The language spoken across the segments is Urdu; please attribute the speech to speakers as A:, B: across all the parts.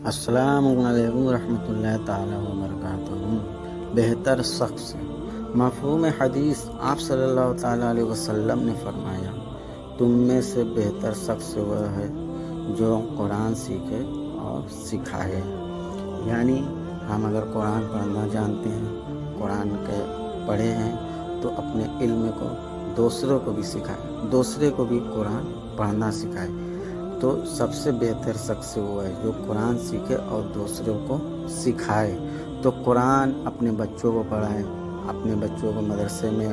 A: السلام علیکم ورحمۃ اللہ تعالیٰ وبرکاتہ۔ بہتر شخص مفہوم حدیث آپ صلی اللہ تعالیٰ علیہ وسلم نے فرمایا، تم میں سے بہتر شخص وہ ہے جو قرآن سیکھے اور سکھائے۔ یعنی ہم اگر قرآن پڑھنا جانتے ہیں، قرآن کے پڑھے ہیں، تو اپنے علم کو دوسروں کو بھی سکھائے، دوسرے کو بھی قرآن پڑھنا سکھائے۔ تو سب سے بہتر شخص وہ ہے جو قرآن سیکھے اور دوسروں کو سکھائے۔ تو قرآن اپنے بچوں کو پڑھائے، اپنے بچوں کو مدرسے میں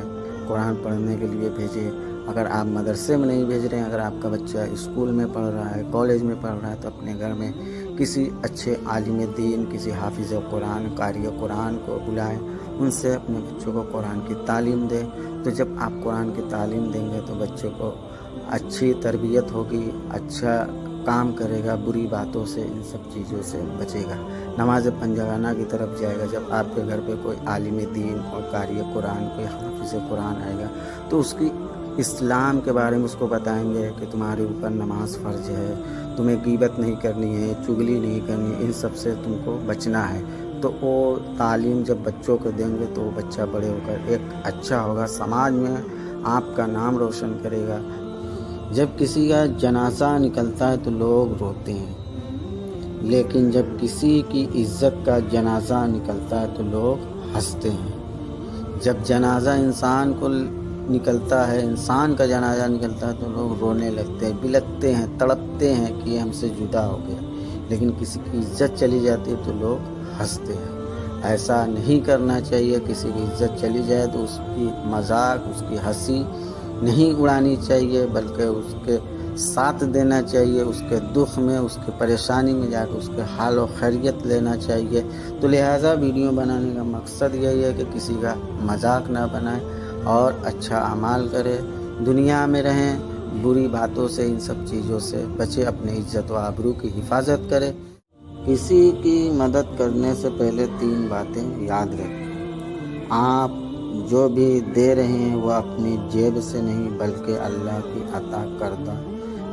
A: قرآن پڑھنے کے لیے بھیجے۔ اگر آپ مدرسے میں نہیں بھیج رہے ہیں، اگر آپ کا بچہ اسکول میں پڑھ رہا ہے، کالج میں پڑھ رہا ہے، تو اپنے گھر میں کسی اچھے عالم دین، کسی حافظ قرآن، قاری قرآن کو بلائیں، ان سے اپنے بچوں کو قرآن کی تعلیم دیں۔ تو جب آپ قرآن کی تعلیم دیں گے تو بچے کو اچھی تربیت ہوگی، اچھا کام کرے گا، بری باتوں سے، ان سب چیزوں سے بچے گا، نماز پنجگانہ کی طرف جائے گا۔ جب آپ کے گھر پہ کوئی عالم دین اور قاری قرآن، کوئی حافظ قرآن آئے گا تو اس کی اسلام کے بارے میں اس کو بتائیں گے کہ تمہارے اوپر نماز فرض ہے، تمہیں غیبت نہیں کرنی ہے، چغلی نہیں کرنی ہے، ان سب سے تم کو بچنا ہے۔ تو وہ تعلیم جب بچوں کو دیں گے تو وہ بچہ بڑے ہو کر ایک اچھا ہوگا، سماج میں آپ کا نام روشن کرے گا۔ جب کسی کا جنازہ نکلتا ہے تو لوگ روتے ہیں، لیکن جب کسی کی عزت کا جنازہ نکلتا ہے تو لوگ ہنستے ہیں۔ جب جنازہ انسان کو نکلتا ہے، انسان کا جنازہ نکلتا ہے تو لوگ رونے لگتے ہیں، بلکتے ہیں، تڑپتے ہیں کہ یہ ہم سے جدا ہو گیا۔ لیکن کسی کی عزت چلی جاتی ہے تو لوگ ہنستے ہیں۔ ایسا نہیں کرنا چاہیے، کسی کی عزت چلی جائے تو اس کی مذاق، اس کی ہنسی نہیں اڑانی چاہیے، بلکہ اس کے ساتھ دینا چاہیے، اس کے دکھ میں، اس کے پریشانی میں جا کے اس کے حال و خیریت لینا چاہیے۔ تو لہٰذا ویڈیو بنانے کا مقصد یہی ہے کہ کسی کا مذاق نہ بنائیں اور اچھا اعمال کرے، دنیا میں رہیں، بری باتوں سے، ان سب چیزوں سے بچے، اپنے عزت و آبرو کی حفاظت کرے۔ کسی کی مدد کرنے سے پہلے 3 باتیں یاد رکھیں۔ آپ جو بھی دے رہے ہیں وہ اپنی جیب سے نہیں بلکہ اللہ کی عطا کردہ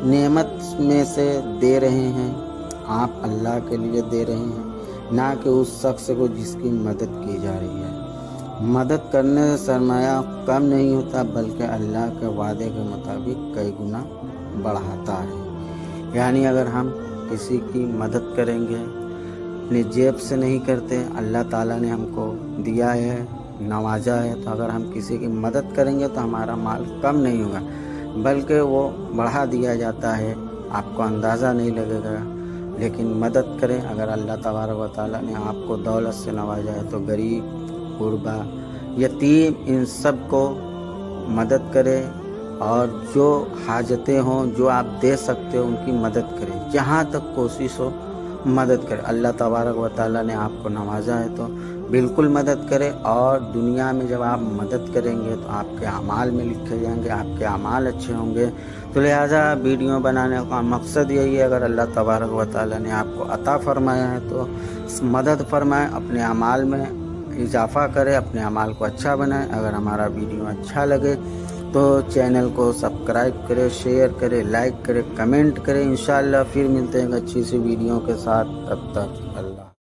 A: نعمت میں سے دے رہے ہیں۔ آپ اللہ کے لیے دے رہے ہیں، نہ کہ اس شخص کو جس کی مدد کی جا رہی ہے۔ مدد کرنے سے سرمایہ کم نہیں ہوتا بلکہ اللہ کے وعدے کے مطابق کئی گنا بڑھاتا ہے۔ یعنی اگر ہم کسی کی مدد کریں گے، اپنی جیب سے نہیں کرتے، اللہ تعالیٰ نے ہم کو دیا ہے، نوازا ہے، تو اگر ہم کسی کی مدد کریں گے تو ہمارا مال کم نہیں ہوگا بلکہ وہ بڑھا دیا جاتا ہے، آپ کو اندازہ نہیں لگے گا۔ لیکن مدد کریں، اگر اللہ تبارک و تعالیٰ نے آپ کو دولت سے نوازا ہے تو غریب، غربا، یتیم، ان سب کو مدد کرے، اور جو حاجتیں ہوں، جو آپ دے سکتے ہو، ان کی مدد کریں، جہاں تک کوشش ہو مدد کرے۔ اللہ تبارک و تعالیٰ نے آپ کو نوازا ہے تو بالکل مدد کرے، اور دنیا میں جب آپ مدد کریں گے تو آپ کے اعمال میں لکھے جائیں گے، آپ کے اعمال اچھے ہوں گے۔ تو لہٰذا ویڈیو بنانے کا مقصد یہی ہے، اگر اللہ تبارک و تعالیٰ نے آپ کو عطا فرمایا ہے تو مدد فرمائیں، اپنے اعمال میں اضافہ کرے، اپنے اعمال کو اچھا بنائیں۔ اگر ہمارا ویڈیو اچھا لگے تو چینل کو سبسکرائب کرے، شیئر کرے، لائک کرے، کمنٹ کرے۔ انشاءاللہ پھر ملتے ہیں اچھی سی ویڈیو کے ساتھ، تب تک اللہ